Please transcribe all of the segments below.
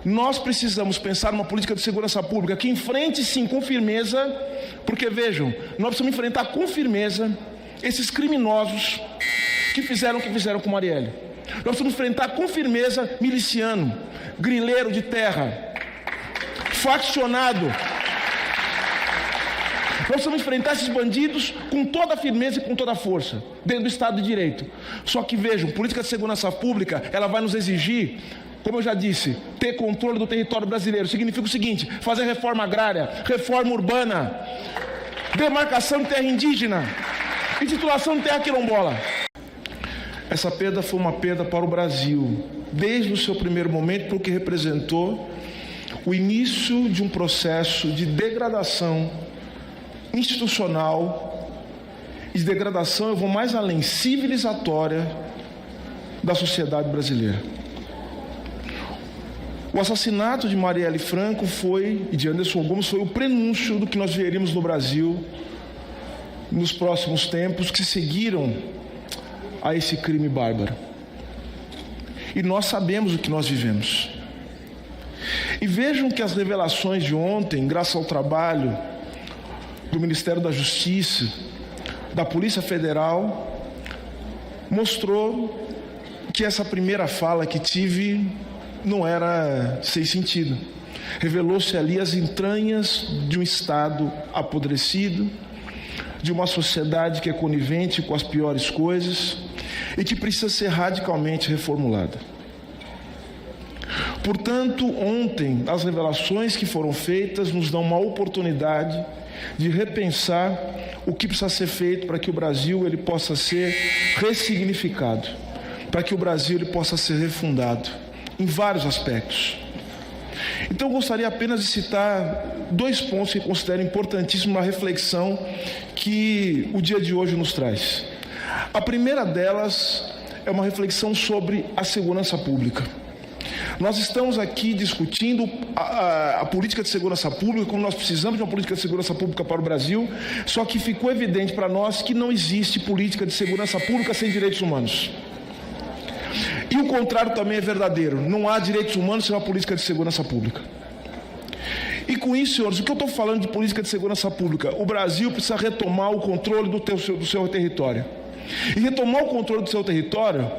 Nós precisamos pensar numa política de segurança pública que enfrente, sim, com firmeza, porque, vejam, nós precisamos enfrentar com firmeza esses criminosos que fizeram o que fizeram com Marielle. Nós precisamos enfrentar com firmeza miliciano, grileiro de terra, faccionado. Nós precisamos enfrentar esses bandidos com toda a firmeza e com toda a força, dentro do Estado de Direito. Só que, vejam, política de segurança pública, ela vai nos exigir, como eu já disse, ter controle do território brasileiro. Significa o seguinte: fazer reforma agrária, reforma urbana, demarcação de terra indígena e titulação de terra quilombola. Essa perda foi uma perda para o Brasil, desde o seu primeiro momento, porque representou o início de um processo de degradação institucional e de degradação, eu vou mais além, civilizatória da sociedade brasileira. O assassinato de Marielle Franco e de Anderson Gomes foi o prenúncio do que nós veríamos no Brasil nos próximos tempos que seguiram a esse crime bárbaro. E nós sabemos o que nós vivemos. E vejam que as revelações de ontem, graças ao trabalho do Ministério da Justiça, da Polícia Federal, mostrou que essa primeira fala que tive não era sem sentido. Revelou-se ali as entranhas de um Estado apodrecido, de uma sociedade que é conivente com as piores coisas e que precisa ser radicalmente reformulada. Portanto, ontem, as revelações que foram feitas nos dão uma oportunidade de repensar o que precisa ser feito para que o Brasil ele possa ser ressignificado, para que o Brasil ele possa ser refundado em vários aspectos. Então, eu gostaria apenas de citar 2 pontos que considero importantíssimos na reflexão que o dia de hoje nos traz. A primeira delas é uma reflexão sobre a segurança pública. Nós estamos aqui discutindo a política de segurança pública, como nós precisamos de uma política de segurança pública para o Brasil, só que ficou evidente para nós que não existe política de segurança pública sem direitos humanos. E o contrário também é verdadeiro, não há direitos humanos sem uma política de segurança pública. E com isso, senhores, o que eu estou falando de política de segurança pública? O Brasil precisa retomar o controle do seu território. E retomar o controle do seu território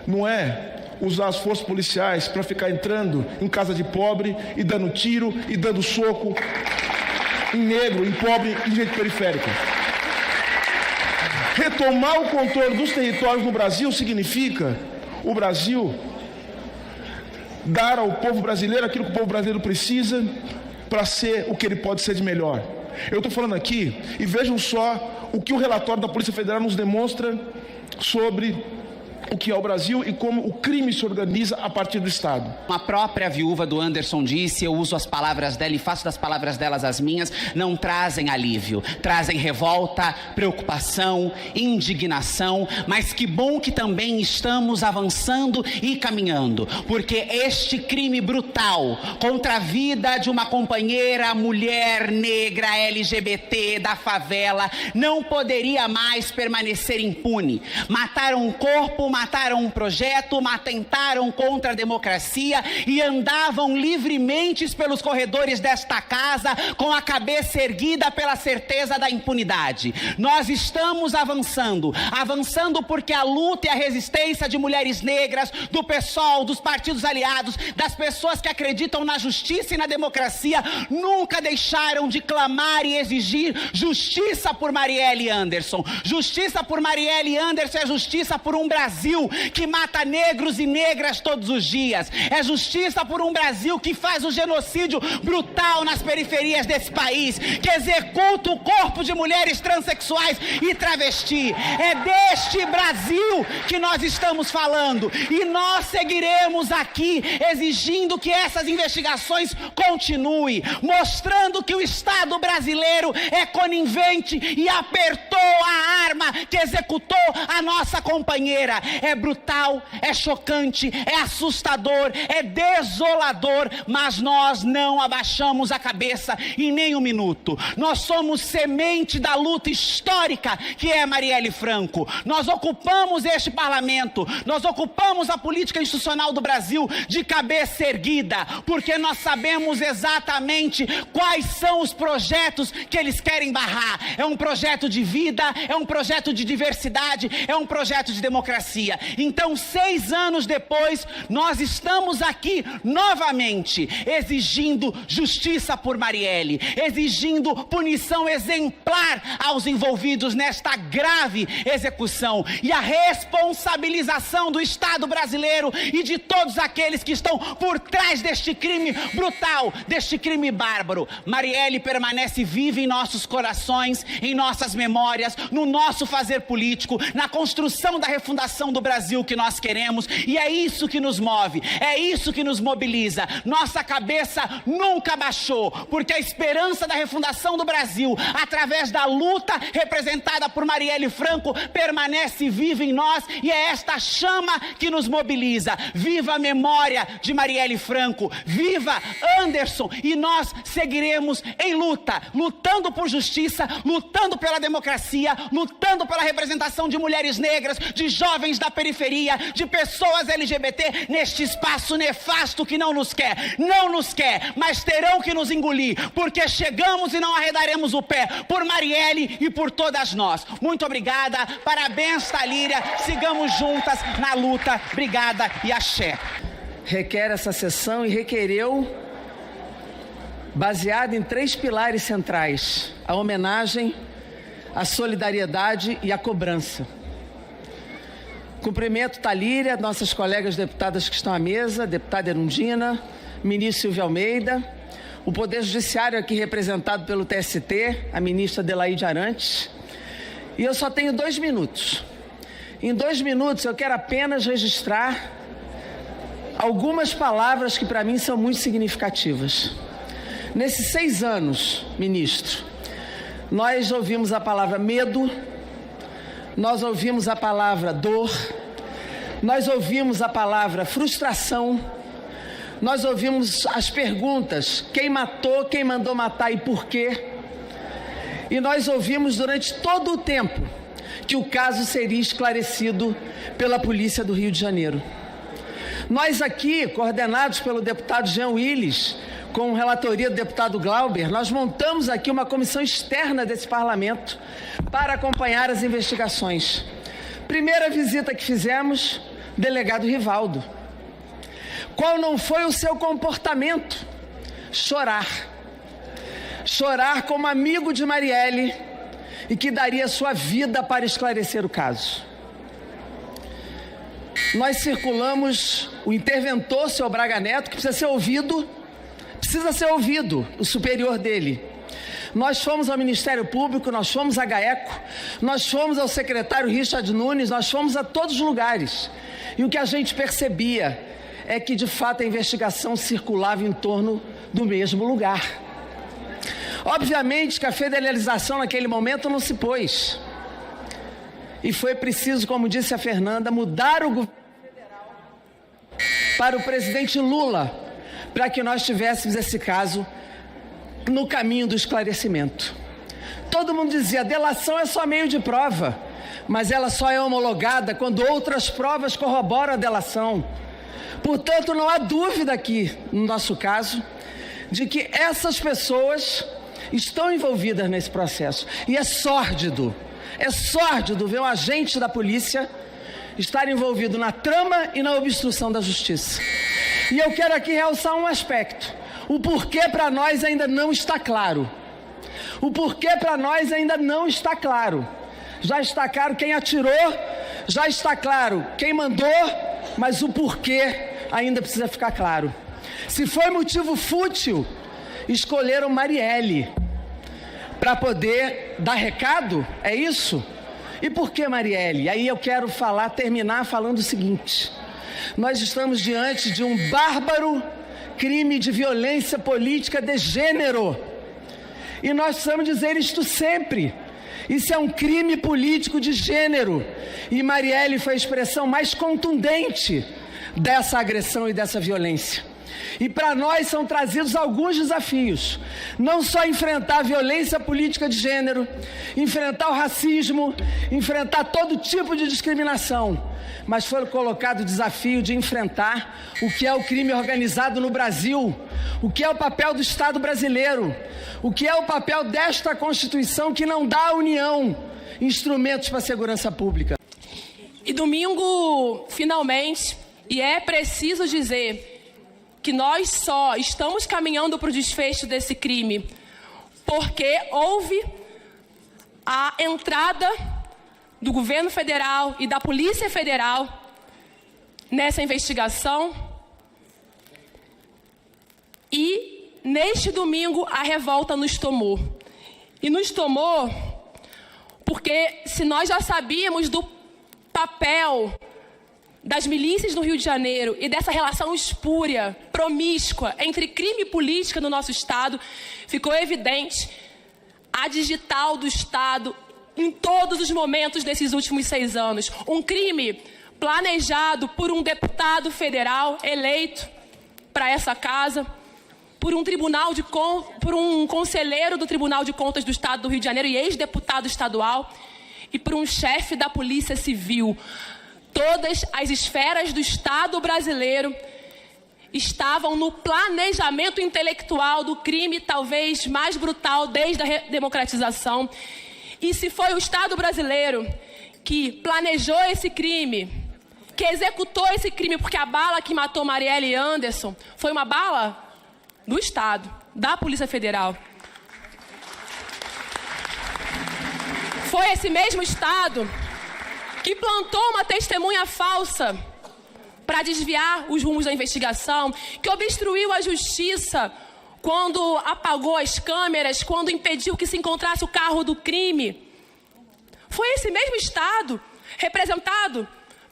não é usar as forças policiais para ficar entrando em casa de pobre e dando tiro e dando soco em negro, em pobre, em gente periférica. Retomar o controle dos territórios no Brasil significa o Brasil dar ao povo brasileiro aquilo que o povo brasileiro precisa para ser o que ele pode ser de melhor. Eu estou falando aqui, e vejam só o que o relatório da Polícia Federal nos demonstra sobre o que é o Brasil e como o crime se organiza a partir do Estado. A própria viúva do Anderson disse, eu uso as palavras dela e faço das palavras delas as minhas, não trazem alívio, trazem revolta, preocupação, indignação, mas que bom que também estamos avançando e caminhando, porque este crime brutal contra a vida de uma companheira, mulher, negra, LGBT, da favela, não poderia mais permanecer impune. Mataram um corpo, mataram um projeto, atentaram contra a democracia e andavam livremente pelos corredores desta casa com a cabeça erguida pela certeza da impunidade. Nós estamos avançando porque a luta e a resistência de mulheres negras, do PSOL, dos partidos aliados, das pessoas que acreditam na justiça e na democracia, nunca deixaram de clamar e exigir justiça por Marielle Anderson. Justiça por Marielle Anderson é justiça por um Brasil que mata negros e negras todos os dias. É justiça por um Brasil que faz o genocídio brutal nas periferias desse país, que executa o corpo de mulheres transexuais e travesti. É deste Brasil que nós estamos falando. E nós seguiremos aqui exigindo que essas investigações continuem, mostrando que o Estado brasileiro é conivente e apertou a arma que executou a nossa companheira. é brutal, é chocante, é assustador, é desolador, mas nós não abaixamos a cabeça em nem um minuto. Nós somos semente da luta histórica que é Marielle Franco. Nós ocupamos este parlamento, nós ocupamos a política institucional do Brasil de cabeça erguida, porque nós sabemos exatamente quais são os projetos que eles querem barrar. É um projeto de vida, é um projeto de diversidade, é um projeto de democracia. Então, 6 anos depois, nós estamos aqui novamente exigindo justiça por Marielle, exigindo punição exemplar aos envolvidos nesta grave execução e a responsabilização do Estado brasileiro e de todos aqueles que estão por trás deste crime brutal, deste crime bárbaro. Marielle permanece viva em nossos corações, em nossas memórias, no nosso fazer político, na construção da refundação do Brasil que nós queremos, e é isso que nos move, é isso que nos mobiliza. Nossa cabeça nunca baixou, porque a esperança da refundação do Brasil, através da luta representada por Marielle Franco, permanece viva em nós, e é esta chama que nos mobiliza. Viva a memória de Marielle Franco, viva Anderson, e nós seguiremos em luta, lutando por justiça, lutando pela democracia, lutando pela representação de mulheres negras, de jovens da periferia, de pessoas LGBT, neste espaço nefasto que não nos quer, mas terão que nos engolir, porque chegamos e não arredaremos o pé, por Marielle e por todas nós. Muito obrigada, parabéns, Talíria, sigamos juntas na luta, obrigada e axé. Requer essa sessão e requereu, baseado em 3 pilares centrais: a homenagem, a solidariedade e a cobrança. Cumprimento Talíria, nossas colegas deputadas que estão à mesa, deputada Erundina, ministro Silvio Almeida, o Poder Judiciário aqui representado pelo TST, a ministra Adelaide Arantes. E eu só tenho 2 minutos. Em 2 minutos eu quero apenas registrar algumas palavras que para mim são muito significativas. Nesses 6 anos, ministro, nós ouvimos a palavra medo, nós ouvimos a palavra dor, nós ouvimos a palavra frustração, nós ouvimos as perguntas: quem matou, quem mandou matar e por quê? E nós ouvimos durante todo o tempo que o caso seria esclarecido pela Polícia do Rio de Janeiro. Nós aqui, coordenados pelo deputado Jean Willis, com relatoria do deputado Glauber, nós montamos aqui uma comissão externa desse parlamento para acompanhar as investigações. Primeira visita que fizemos, delegado Rivaldo. Qual não foi o seu comportamento? Chorar. Chorar como amigo de Marielle e que daria sua vida para esclarecer o caso. Nós circulamos o interventor, seu Braga Neto, que precisa ser ouvido, o superior dele. Nós fomos ao Ministério Público, nós fomos à GAECO, nós fomos ao secretário Richard Nunes, nós fomos a todos os lugares. E o que a gente percebia é que, de fato, a investigação circulava em torno do mesmo lugar. Obviamente que a federalização naquele momento não se pôs. E foi preciso, como disse a Fernanda, mudar o governo federal para o presidente Lula, para que nós tivéssemos esse caso no caminho do esclarecimento. Todo mundo dizia: a delação é só meio de prova, mas ela só é homologada quando outras provas corroboram a delação. Portanto, não há dúvida aqui, no nosso caso, de que essas pessoas estão envolvidas nesse processo. E é sórdido ver um agente da polícia estar envolvido na trama e na obstrução da justiça. E eu quero aqui realçar um aspecto: o porquê para nós ainda não está claro. Já está claro quem atirou, já está claro quem mandou, mas o porquê ainda precisa ficar claro. Se foi motivo fútil, escolheram Marielle para poder dar recado, é isso? E por que Marielle? Aí eu quero terminar falando o seguinte: nós estamos diante de um bárbaro crime de violência política de gênero. E nós precisamos dizer isto sempre, Isso é um crime político de gênero. E Marielle foi a expressão mais contundente dessa agressão e dessa violência. E para nós são trazidos alguns desafios. Não só enfrentar a violência política de gênero, enfrentar o racismo, enfrentar todo tipo de discriminação, mas foi colocado o desafio de enfrentar o que é o crime organizado no Brasil, o que é o papel do Estado brasileiro, o que é o papel desta Constituição que não dá à União instrumentos para a segurança pública. E domingo, finalmente, e é preciso dizer que nós só estamos caminhando para o desfecho desse crime porque houve a entrada do governo federal e da Polícia Federal nessa investigação. E neste domingo a revolta nos tomou. E nos tomou porque se nós já sabíamos do papel das milícias no Rio de Janeiro e dessa relação espúria, promíscua, entre crime e política no nosso Estado, ficou evidente a digital do Estado em todos os momentos desses últimos 6 anos. Um crime planejado por um deputado federal eleito para essa casa, por um conselheiro do Tribunal de Contas do Estado do Rio de Janeiro e ex-deputado estadual, e por um chefe da Polícia Civil. Todas as esferas do Estado brasileiro estavam no planejamento intelectual do crime talvez mais brutal desde a redemocratização. E se foi o Estado brasileiro que planejou esse crime, que executou esse crime, porque a bala que matou Marielle e Anderson foi uma bala do Estado, da Polícia Federal. Foi esse mesmo Estado que plantou uma testemunha falsa para desviar os rumos da investigação, que obstruiu a justiça quando apagou as câmeras, quando impediu que se encontrasse o carro do crime. Foi esse mesmo Estado, representado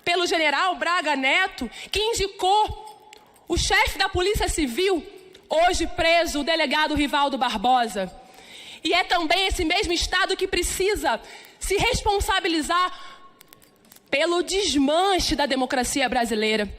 pelo general Braga Neto, que indicou o chefe da Polícia Civil, hoje preso, o delegado Rivaldo Barbosa. E é também esse mesmo Estado que precisa se responsabilizar pelo desmanche da democracia brasileira.